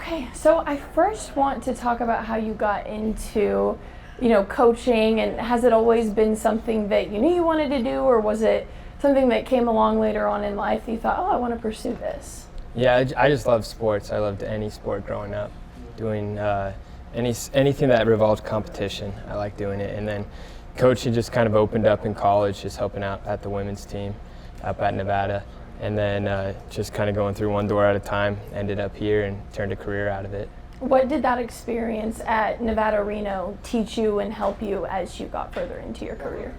Okay, so I first want to talk about how you got into, coaching, and has it always been something that you knew you wanted to do, or was it something that came along later on in life that you thought, oh, I want to pursue this? Yeah, I just love sports. I loved any sport growing up, doing anything that revolved competition. I liked doing it, and then coaching just kind of opened up in college, just helping out at the women's team up at Nevada, and then just kind of going through one door at a time. Ended up here and turned a career out of it. What did that experience at Nevada Reno teach you and help you as you got further into your career?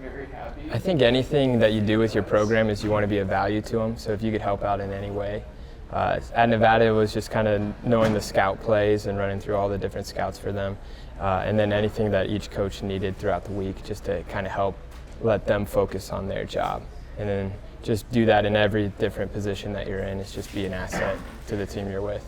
I think anything that you do with your program is you want to be of value to them. So if you could help out in any way. At Nevada, it was just kind of knowing the scout plays and running through all the different scouts for them. And then anything that each coach needed throughout the week just to kind of help let them focus on their job. And then just do that in every different position that you're in. It's just be an asset to the team you're with.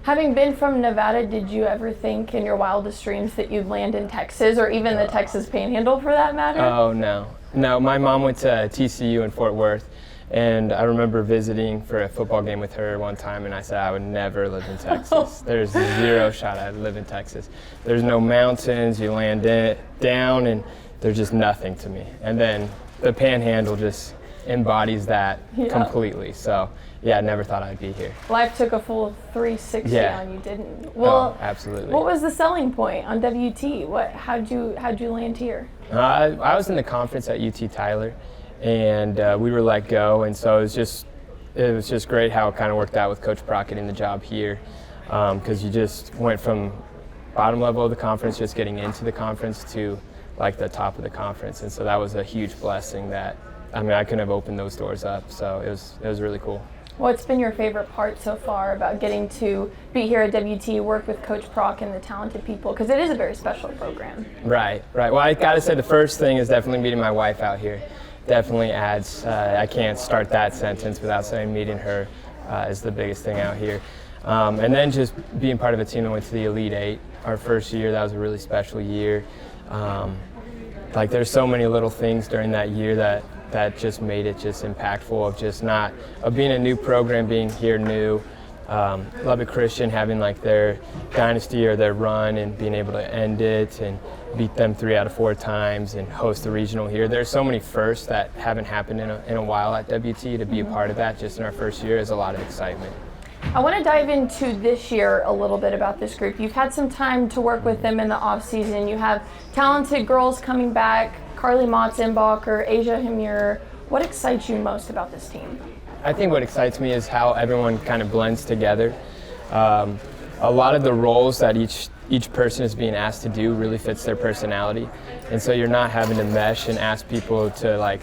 Having been from Nevada, did you ever think in your wildest dreams that you'd land in Texas, or even the Texas Panhandle for that matter? Oh, no. No, my mom went to TCU in Fort Worth, and I remember visiting for a football game with her one time, and I said I would never live in Texas. There's zero shot I'd live in Texas. There's no mountains, you land down, and there's just nothing to me. And then the Panhandle just embodies that completely. So yeah, I never thought I'd be here. Life took a full 360 on you, didn't? Well, absolutely. What was the selling point on WT? How'd you land here? I was in the conference at UT Tyler, and we were let go, and so it was just great how it kind of worked out with Coach Brockett in the job here, because you just went from bottom level of the conference, just getting into the conference, to like the top of the conference, and so that was a huge blessing that. I couldn't have opened those doors up, so it was really cool. What's been your favorite part so far about getting to be here at WT, work with Coach Prock and the talented people? Because it is a very special program. Right. Well, I got to say the first thing is definitely meeting my wife out here. Definitely adds, I can't start that sentence without saying meeting her is the biggest thing out here. And then just being part of a team that went to the Elite Eight our first year, that was a really special year. There's so many little things during that year that just made it just impactful of being a new program, being here new. Lubbock Christian having like their dynasty or their run and being able to end it and beat them 3 out of 4 times and host the regional here. There's so many firsts that haven't happened in a while at WT. To be a part of that just in our first year is a lot of excitement. I want to dive into this year a little bit about this group. You've had some time to work with them in the off season. You have talented girls coming back, Carly Motzenbacher, Asia Hamir. What excites you most about this team? I think what excites me is how everyone kind of blends together. A lot of the roles that each person is being asked to do really fits their personality, and so you're not having to mesh and ask people to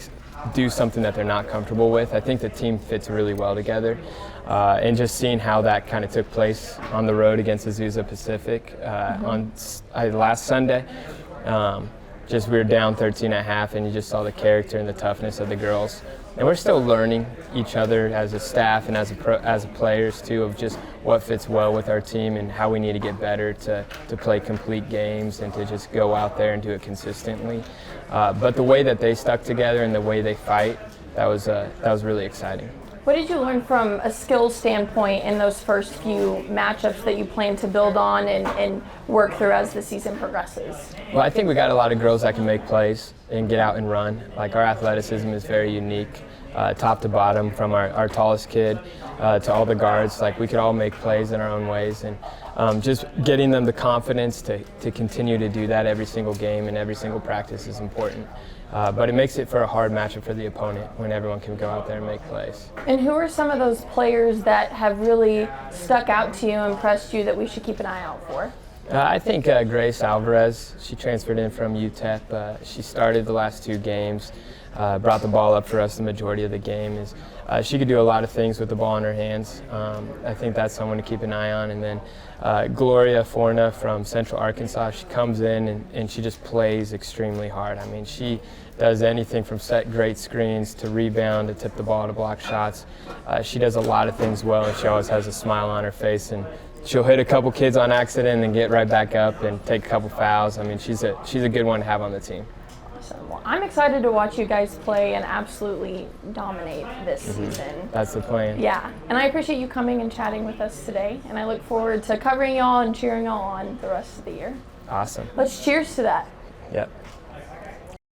do something that they're not comfortable with. I think the team fits really well together, and just seeing how that kind of took place on the road against Azusa Pacific on last Sunday. We were down 13.5, and you just saw the character and the toughness of the girls. And we're still learning each other as a staff and as players too, of just what fits well with our team and how we need to get better to play complete games and to just go out there and do it consistently. But the way that they stuck together and the way they fight, that was really exciting. What did you learn from a skills standpoint in those first few matchups that you plan to build on and work through as the season progresses? Well, I think we got a lot of girls that can make plays and get out and run. Our athleticism is very unique, top to bottom, from our tallest kid to all the guards. We could all make plays in our own ways, and just getting them the confidence to continue to do that every single game and every single practice is important. But it makes it for a hard matchup for the opponent when everyone can go out there and make plays. And who are some of those players that have really stuck out to you, impressed you, that we should keep an eye out for? I think Grace Alvarez, she transferred in from UTEP. She started the last 2 games, brought the ball up for us the majority of the game. She could do a lot of things with the ball in her hands. I think that's someone to keep an eye on. And then Gloria Forna from Central Arkansas, she comes in and she just plays extremely hard. She does anything from set great screens to rebound to tip the ball to block shots. She does a lot of things well, and she always has a smile on her face. And she'll hit a couple kids on accident and get right back up and take a couple fouls. She's a good one to have on the team. Awesome. Well, I'm excited to watch you guys play and absolutely dominate this season. That's the plan. Yeah, and I appreciate you coming and chatting with us today, and I look forward to covering y'all and cheering y'all on the rest of the year. Awesome. Let's cheers to that. Yep.